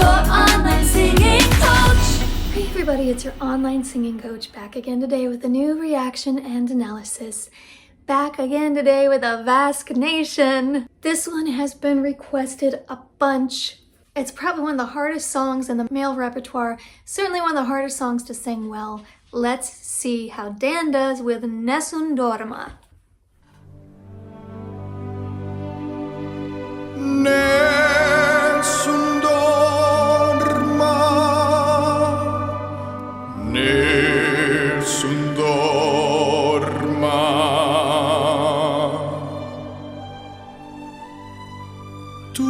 online singing coach. Hey everybody, it's your online singing coach back again today with a new reaction and analysis. Back again today with a Vasc Nation. This one has been requested a bunch. It's probably one of the hardest songs in the male repertoire, certainly one of the hardest songs to sing well. Let's see how Dan does with Nessun Dorma. Nessun dorma, nessun dorma. Tu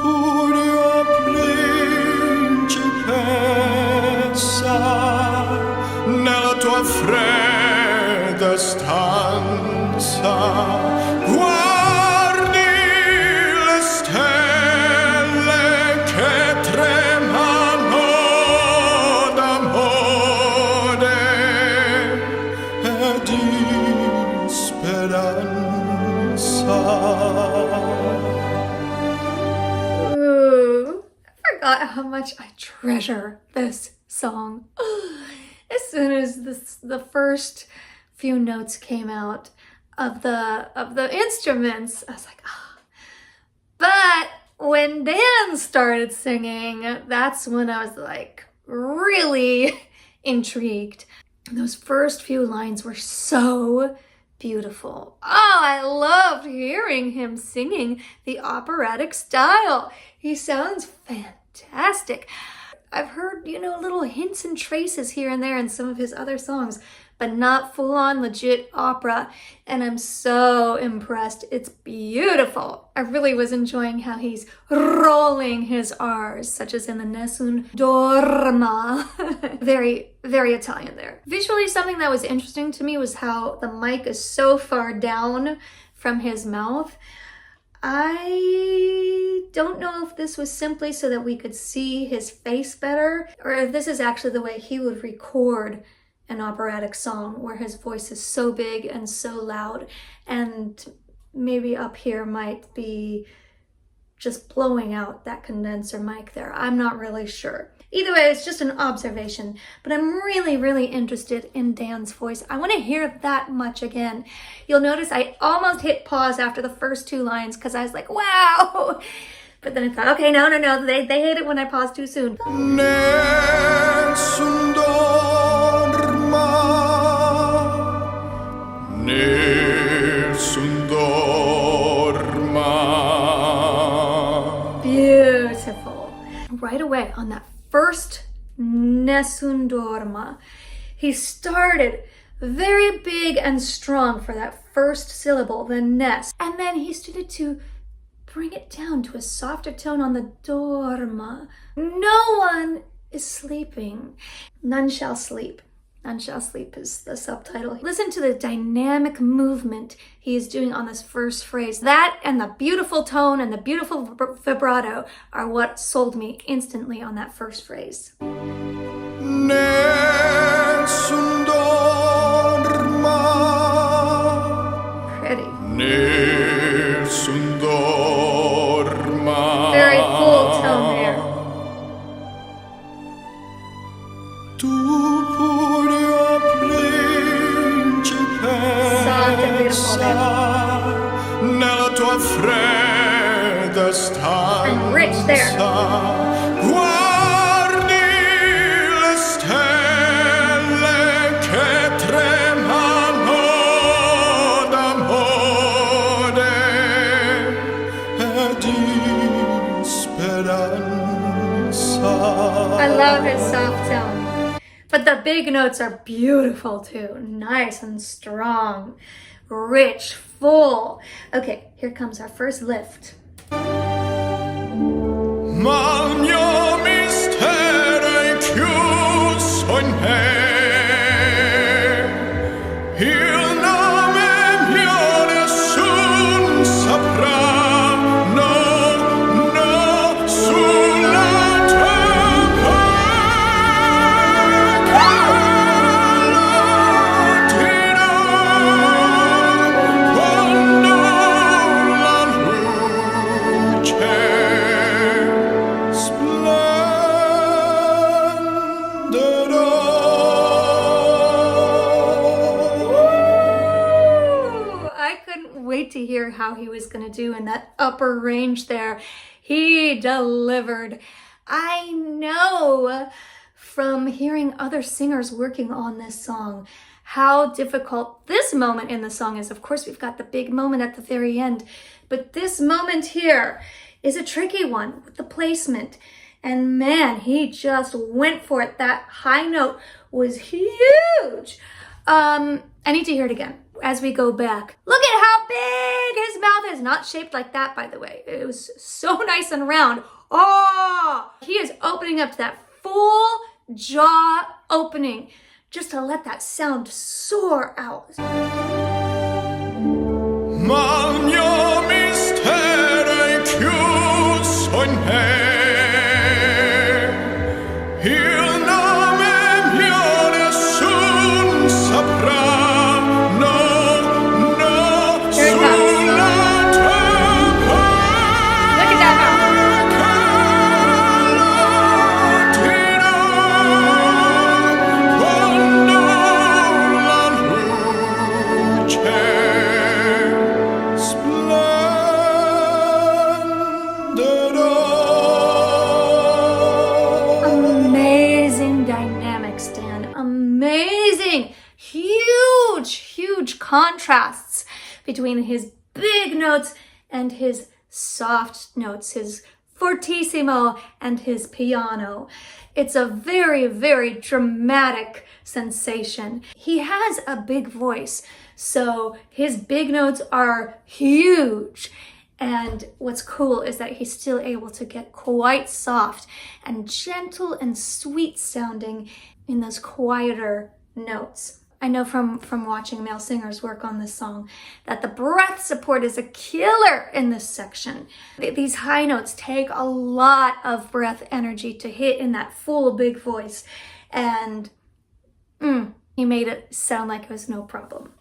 pure, o principessa, nella tua fredda stanza, guardi le stelle che tremano d'amore e di speranza. Ooh, I forgot how much I treasure this song. As soon as the first few notes came out of the instruments, I was like, ah. But when Dan started singing, that's when I was like really intrigued. Those first few lines were so beautiful. Oh, I loved hearing him singing the operatic style. He sounds fantastic. I've heard, little hints and traces here and there in some of his other songs, but not full-on legit opera, and I'm so impressed. It's beautiful. I really was enjoying how he's rolling his R's, such as in the Nessun Dorma. Very, very Italian there. Visually, something that was interesting to me was how the mic is so far down from his mouth. I don't know if this was simply so that we could see his face better, or if this is actually the way he would record an operatic song where his voice is so big and so loud, and maybe up here might be just blowing out that condenser mic there. I'm not really sure. Either way, it's just an observation, but I'm really, really interested in Dan's voice. I want to hear that much again. You'll notice I almost hit pause after the first two lines because I was like, wow. But then I thought, okay, no, they hate it when I pause too soon. Nessun dorma, nessun dorma. Beautiful. Right away on that first Nessun Dorma, he started very big and strong for that first syllable, the Ness, and then he started to bring it down to a softer tone on the Dorma. No one is sleeping. None shall sleep. None shall sleep is the subtitle. Listen to the dynamic movement he is doing on this first phrase. That and the beautiful tone and the beautiful vibrato are what sold me instantly on that first phrase. Nessun dorma, Pretty. nessun dorma. Very full tone there. Tu pure, o principessa, nella tua fredda stanza, And rich there. guardi le stelle che tremano d'amore e di speranza. I love his soft tone. But the big notes are beautiful too. Nice and strong, rich, full. Okay, here comes our first lift. Ma il mio mistero è chiuso in me. Il nome mio nessun saprà. No, sulla terra calotina quando la luce to hear how he was going to do in that upper range there. He delivered. I know from hearing other singers working on this song how difficult this moment in the song is. Of course, we've got the big moment at the very end, but this moment here is a tricky one with the placement. And man, he just went for it. That high note was huge. I need to hear it again as we go back. Look at how big his mouth is. Not shaped like that, by the way. It was so nice and round. Oh, he is opening up to that full jaw opening just to let that sound soar out. Magna mystere chius in me. Il nome mio nessun saprà. Contrasts between his big notes and his soft notes, his fortissimo and his piano. It's a very, very dramatic sensation. He has a big voice, so his big notes are huge. And what's cool is that he's still able to get quite soft and gentle and sweet sounding in those quieter notes. I know from watching male singers work on this song that the breath support is a killer in this section. These high notes take a lot of breath energy to hit in that full big voice, and he made it sound like it was no problem.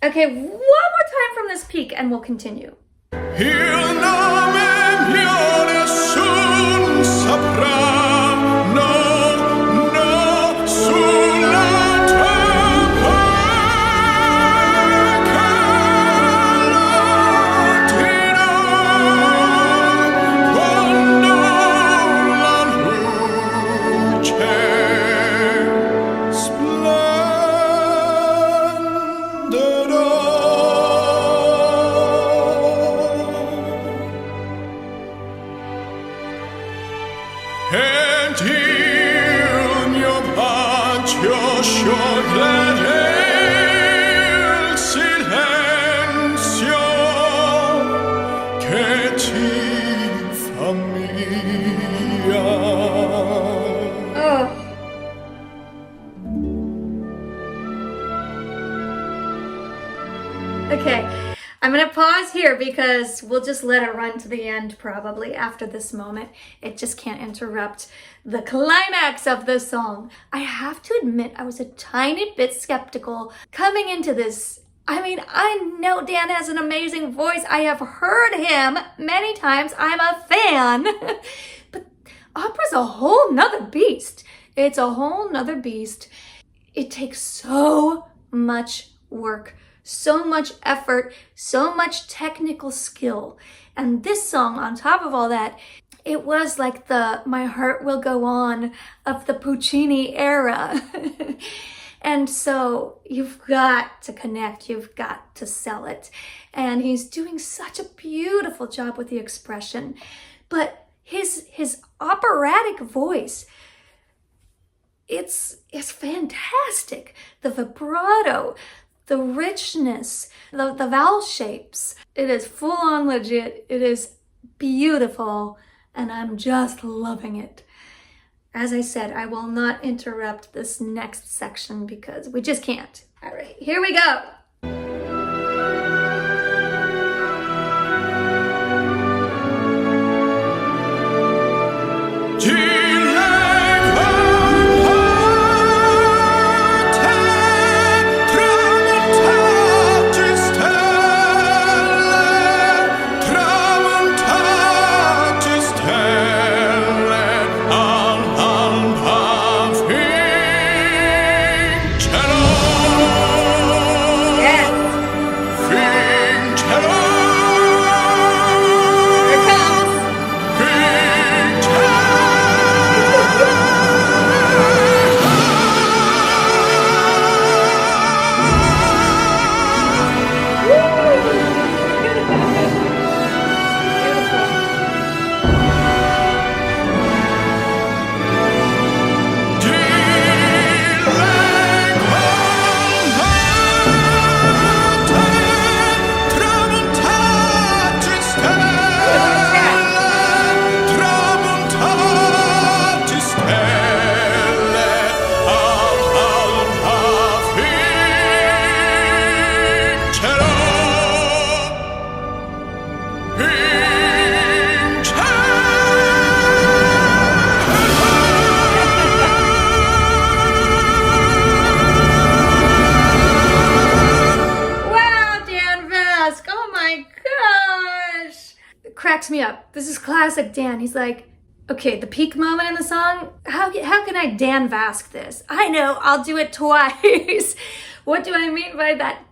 Okay, one more time from this peak and we'll continue. Il nome mio nessun saprà. Okay, I'm gonna pause here because we'll just let it run to the end probably after this moment. It just can't interrupt the climax of the song. I have to admit I was a tiny bit skeptical coming into this. I mean, I know Dan has an amazing voice. I have heard him many times. I'm a fan. But opera's a whole nother beast. It's a whole nother beast. It takes so much work, so much effort, so much technical skill. And this song, on top of all that, it was like the My Heart Will Go On of the Puccini era. And so you've got to connect, you've got to sell it. And he's doing such a beautiful job with the expression. But his operatic voice, it's fantastic. The vibrato, the richness, the vowel shapes. It is full on legit. It is beautiful, and I'm just loving it. As I said, I will not interrupt this next section because we just can't. All right, here we go. Hello. cracks me up. This is classic Dan. He's like, okay, the peak moment in the song, how can I Dan Vasc this? I know, I'll do it twice. What do I mean by that?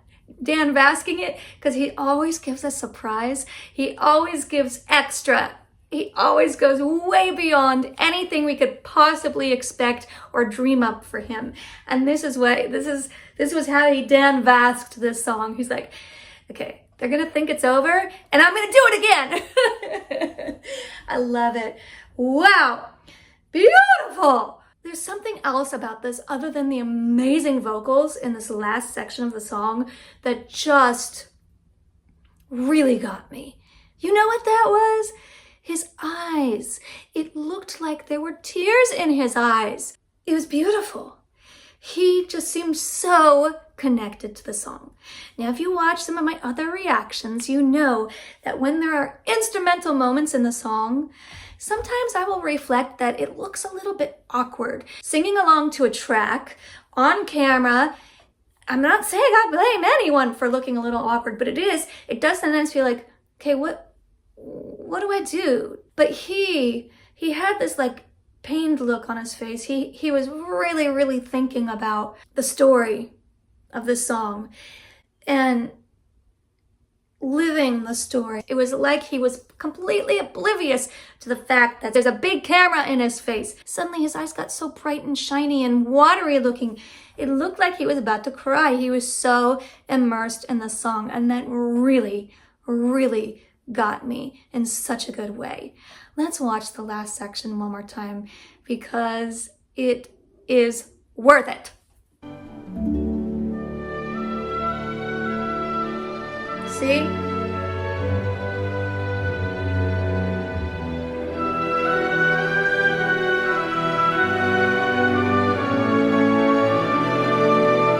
Dan Vasking it? Because he always gives a surprise. He always gives extra. He always goes way beyond anything we could possibly expect or dream up for him. And this was how he Dan Vasked this song. He's like, okay, they're gonna think it's over and I'm gonna do it again. I love it. Wow, beautiful. There's something else about this other than the amazing vocals in this last section of the song that just really got me. You know what that was? His eyes. It looked like there were tears in his eyes. It was beautiful. He just seemed so connected to the song. Now, if you watch some of my other reactions, you know that when there are instrumental moments in the song, sometimes I will reflect that it looks a little bit awkward. Singing along to a track on camera, I'm not saying I blame anyone for looking a little awkward, but it does sometimes feel like, okay, what do I do? But he had this like pained look on his face. He was really, really thinking about the story of the song and living the story. It was like he was completely oblivious to the fact that there's a big camera in his face. Suddenly his eyes got so bright and shiny and watery looking. It looked like he was about to cry. He was so immersed in the song, and that really, really got me in such a good way. Let's watch the last section one more time because it is worth it. See?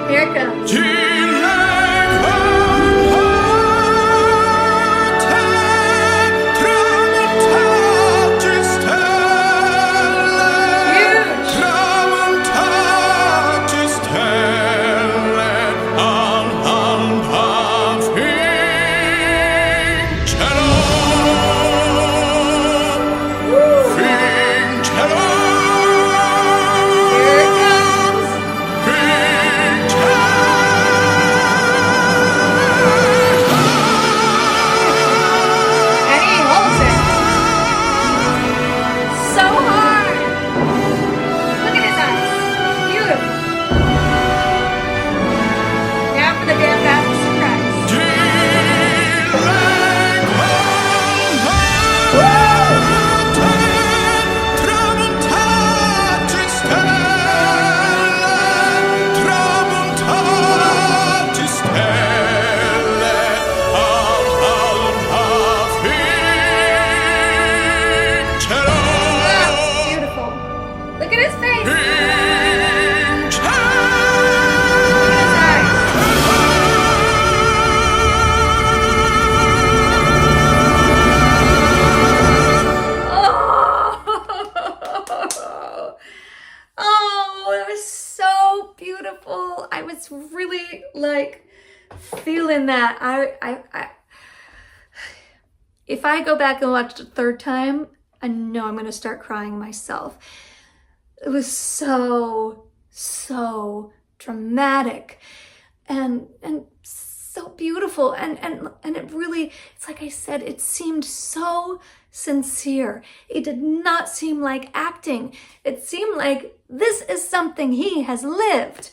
Here it comes. Really like feeling that. If I go back and watch it a third time, I know I'm gonna start crying myself. It was so dramatic and so beautiful, and it really, it's like I said, it seemed so sincere. It did not seem like acting. It seemed like this is something he has lived.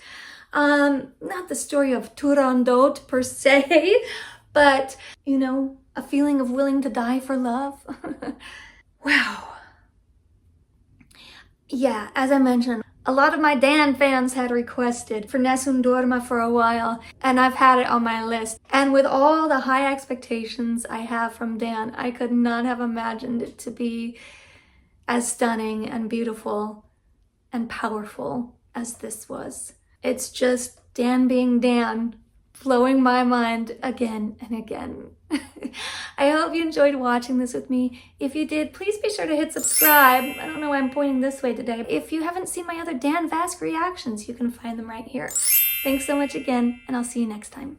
Not the story of Turandot per se, but, you know, a feeling of willing to die for love. Wow. Yeah, as I mentioned, a lot of my Dan fans had requested for Nessun Dorma for a while, and I've had it on my list. And with all the high expectations I have from Dan, I could not have imagined it to be as stunning and beautiful and powerful as this was. It's just Dan being Dan, blowing my mind again and again. I hope you enjoyed watching this with me. If you did, please be sure to hit subscribe. I don't know why I'm pointing this way today. If you haven't seen my other Dan Vasc reactions, you can find them right here. Thanks so much again, and I'll see you next time.